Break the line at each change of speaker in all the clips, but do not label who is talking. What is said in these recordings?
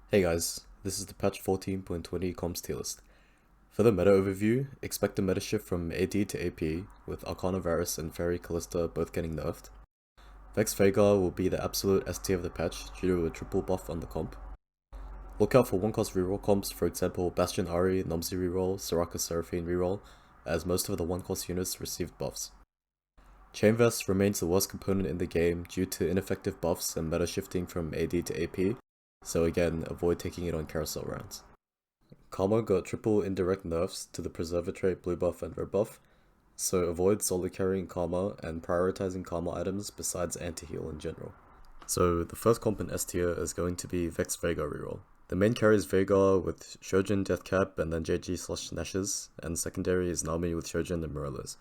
Hey guys, this is the patch 14.20 comps tier list. For the meta overview, expect a meta shift from AD to AP, with Arcana Varus and Fairy Callista both getting nerfed. Vex Vhagar will be the absolute S tier of the patch due to a triple buff on the comp. Look out for 1-cost reroll comps, for example Bastion Ari, Nomzi reroll, Soraka Seraphine reroll, as most of the 1-cost units received buffs. Chain Vest remains the worst component in the game due to ineffective buffs and meta shifting from AD to AP, so again, avoid taking it on carousel rounds. Karma got triple indirect nerfs to the Preserver trait blue buff and red buff, so avoid solo carrying Karma and prioritizing Karma items besides anti-heal in general. So the first comp in S tier is going to be Vex Vhagar reroll. The main carry is Vhagar with Shojin, Deathcap, and then JG/Nashes, and secondary is Nami with Shojin and Morellas.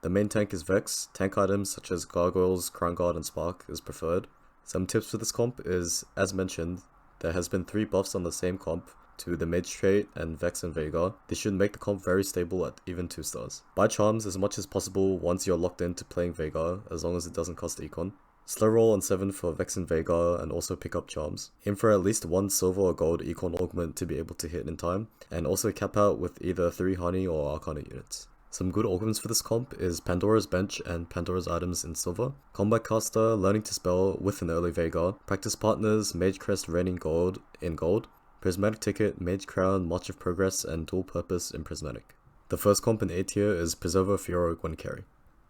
The main tank is Vex. Tank items such as Gargoyles, Crown Guard, and Spark is preferred. Some tips for this comp is, as mentioned, there has been 3 buffs on the same comp to the Mage trait and Vex and Vhagar. This should make the comp very stable at even 2 stars. Buy charms as much as possible once you're locked into playing Vhagar, as long as it doesn't cost econ. Slow roll on 7 for Vex and Vhagar and also pick up charms. Aim for at least 1 silver or gold econ augment to be able to hit in time, and also cap out with either 3 honey or arcana units. Some good augments for this comp is Pandora's Bench and Pandora's items in silver, Combat Caster, Learning to Spell with an early Vhagar, Practice Partners, Mage Crest Raining Gold in gold, Prismatic Ticket, Mage Crown, March of Progress, and Dual Purpose in Prismatic. The first comp in A tier is Preserver Fiora Gwen carry.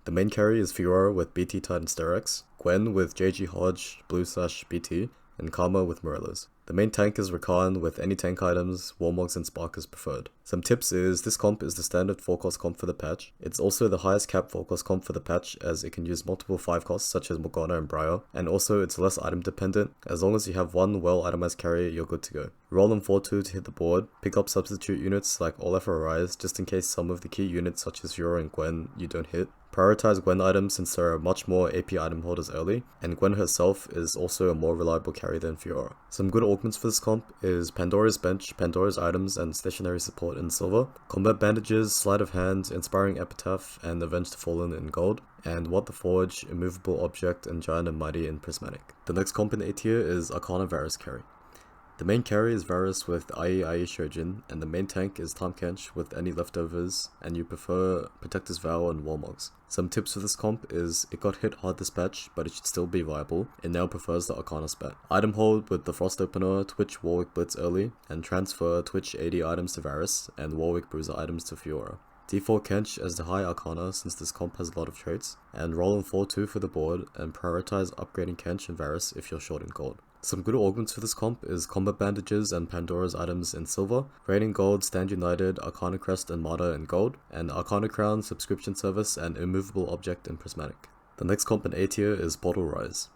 The main carry is Fiora with BT Titan Sterex, Gwen with JG Hodge, Blue/BT, and Karma with Morellas. The main tank is Rakan with any tank items, Warmogs and Spark is preferred. Some tips is, this comp is the standard 4-cost comp for the patch. It's also the highest cap 4-cost comp for the patch as it can use multiple 5-costs such as Morgana and Briar, and also it's less item dependent. As long as you have one well itemized carry, you're good to go. Roll on 4-2 to hit the board, pick up substitute units like Olaf or Arise just in case some of the key units such as Fiora and Gwen you don't hit. Prioritize Gwen items since there are much more AP item holders early, and Gwen herself is also a more reliable carry than Fiora. Some good augments for this comp is Pandora's Bench, Pandora's items, and stationary support in silver, Combat Bandages, Sleight of Hand, Inspiring Epitaph, and Avenge the Fallen in gold, and What the Forge, Immovable Object, and Giant and Mighty in Prismatic. The next comp in A tier is Arcana Varus carry. The main carry is Varus with IE Shojin, and the main tank is Tahm Kench with any leftovers, and you prefer Protector's Vow and Warmogs. Some tips for this comp is, it got hit hard this patch, but it should still be viable. It now prefers the Arcana spat. Item hold with the Frost Opener, Twitch Warwick Blitz early, and transfer Twitch 80 items to Varus, and Warwick Bruiser items to Fiora. Default Kench as the high Arcana since this comp has a lot of traits, and roll on 4-2 for the board, and prioritize upgrading Kench and Varus if you're short in gold. Some good augments for this comp is Combat Bandages and Pandora's items in silver, Raining Gold, Stand United, Arcana Crest and Martyr in gold, and Arcana Crown, Subscription Service, and Immovable Object in Prismatic. The next comp in A tier is Portal Rise.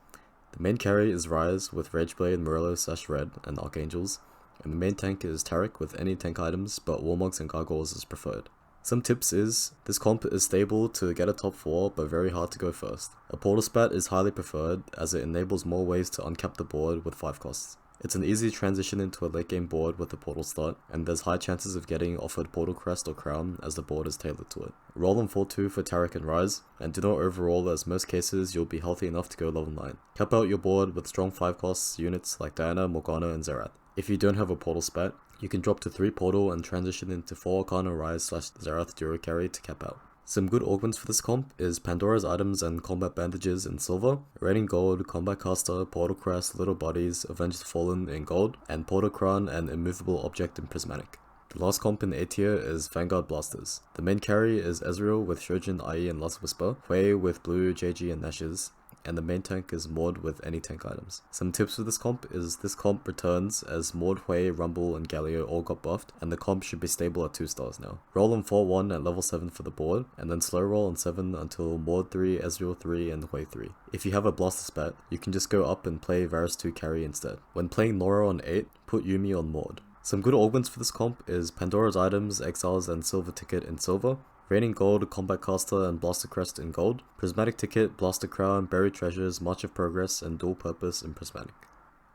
The main carry is Rise with Rageblade, Morello/Red, and Archangels, and the main tank is Tarek with any tank items, but Warmogs and Gargoyles is preferred. Some tips is, this comp is stable to get a top 4 but very hard to go first. A Portal Spat is highly preferred as it enables more ways to uncap the board with 5 costs. It's an easy transition into a late game board with the Portal start, and there's high chances of getting offered Portal Crest or Crown as the board is tailored to it. Roll on 4-2 for Tarek and Rise, and do not overroll as most cases you'll be healthy enough to go level 9. Cap out your board with strong 5 costs units like Diana, Morgana, and Zerath. If you don't have a Portal Spat, you can drop to 3 Portal and transition into 4 Arcana Rise/Zerath Duro carry to cap out. Some good augments for this comp is Pandora's items and Combat Bandages in silver, Raining Gold, Combat Caster, Portal Crest, Little Bodies, Avenge the Fallen in gold, and Portal Crown and Immovable Object in Prismatic. The last comp in A tier is Vanguard Blasters. The main carry is Ezreal with Shojin, IE, and Last Whisper, Hui with Blue, JG, and Nashes, and the main tank is Maud with any tank items. Some tips for this comp is, this comp returns as Maud, Hui, Rumble, and Galio all got buffed, and the comp should be stable at 2 stars now. Roll on 4-1 at level 7 for the board, and then slow roll on 7 until Maud 3, Ezreal 3, and Hui 3. If you have a Blaster Spat, you can just go up and play Varus 2 carry instead. When playing Nora on 8, put Yuumi on Maud. Some good augments for this comp is Pandora's items, Exiles, and Silver Ticket in silver, Raining Gold, Combat Caster, and Blaster Crest in gold, Prismatic Ticket, Blaster Crown, Buried Treasures, March of Progress, and Dual Purpose in Prismatic.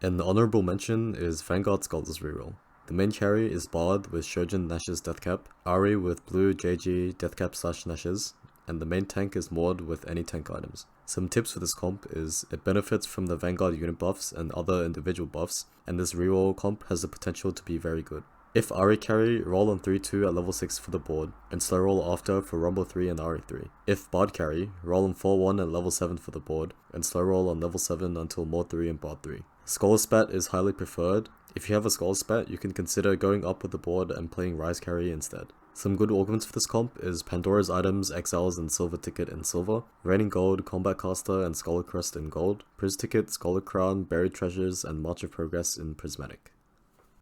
An honorable mention is Vanguard Scholars reroll. The main carry is Bard with Shojin, Nash's Deathcap, Ari with Blue, JG, Deathcap/Nashes, and the main tank is moored with any tank items. Some tips for this comp is it benefits from the Vanguard unit buffs and other individual buffs, and this reroll comp has the potential to be very good. If Ari carry, roll on 3-2 at level 6 for the board, and slow roll after for Rumble 3 and Ari 3. If Bard carry, roll on 4-1 at level 7 for the board, and slow roll on level 7 until Mod 3 and Bard 3. Scholar Spat is highly preferred. If you have a Scholar Spat, you can consider going up with the board and playing Rise carry instead. Some good augments for this comp is Pandora's Items, Exiles and Silver Ticket in silver, Raining Gold, Combat Caster and Scholar Crest in gold, Priz Ticket, Scholar Crown, Buried Treasures and March of Progress in prismatic.